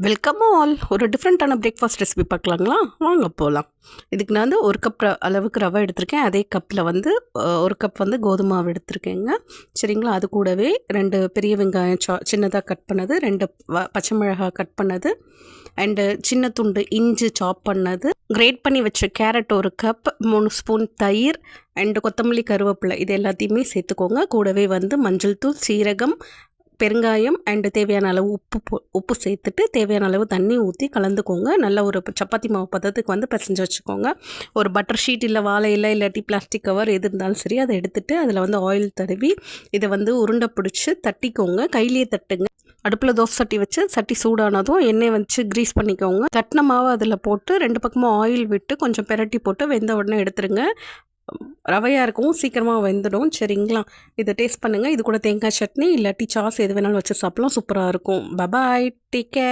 Welcome all. ஒரு டிஃப்ரெண்ட்டான breakfast recipe பார்க்கலாங்களா? வாங்க போகலாம். இதுக்கு நான் வந்து 1 கப் அளவுக்கு ரவை எடுத்திருக்கேன். அதே கப்பில் வந்து 1 கப் வந்து கோதுமை மாவு எடுத்திருக்கேங்க. சரிங்களா? அது கூடவே 2 பெரிய வெங்காயம் சின்னதாக கட் பண்ணது, 2 பச்சை மிளகாய் கட் பண்ணது, அண்டு சின்ன துண்டு இஞ்சி சாப் பண்ணது, கிரேட் பண்ணி வச்ச கேரட் 1 கப், 3 ஸ்பூன் தயிர் அண்டு கொத்தமல்லி, கருவேப்பிலை இது எல்லாத்தையுமே சேர்த்துக்கோங்க. கூடவே வந்து மஞ்சள் தூள், சீரகம், பெருங்காயம் அண்டு தேவையான அளவு உப்பு சேர்த்துட்டு தேவையான அளவு தண்ணி ஊற்றி கலந்துக்கோங்க. நல்ல ஒரு சப்பாத்தி மாவு பதத்துக்கு வந்து பிசைஞ்சு வச்சுக்கோங்க. ஒரு பட்டர் ஷீட் இல்லை வாழை இலை இல்லாட்டி பிளாஸ்டிக் கவர் எது இருந்தாலும் சரி, அதை எடுத்துகிட்டு அதில் வந்து ஆயில் தடவி இதை வந்து உருண்டை பிடிச்சி தட்டிக்கோங்க. கையிலேயே தட்டுங்க. அடுப்பில் தோசை சட்டி வச்சு சட்டி சூடானதும் எண்ணெய் வச்சு க்ரீஸ் பண்ணிக்கோங்க. தட்டின மாவு அதில் போட்டு 2 பக்கமும் ஆயில் விட்டு கொஞ்சம் பெரட்டி போட்டு வெந்த உடனே எடுத்துருங்க. ரவையாக இருக்கவும் சீக்கிரமாக வெந்துடும். சரிங்களா? இதை டேஸ்ட் பண்ணுங்கள். இது கூட தேங்காய் சட்னி இல்லாட்டி சாஸ் எது வேணாலும் வச்சு சாப்பிட்லாம். சூப்பராக இருக்கும். Bye bye, take care.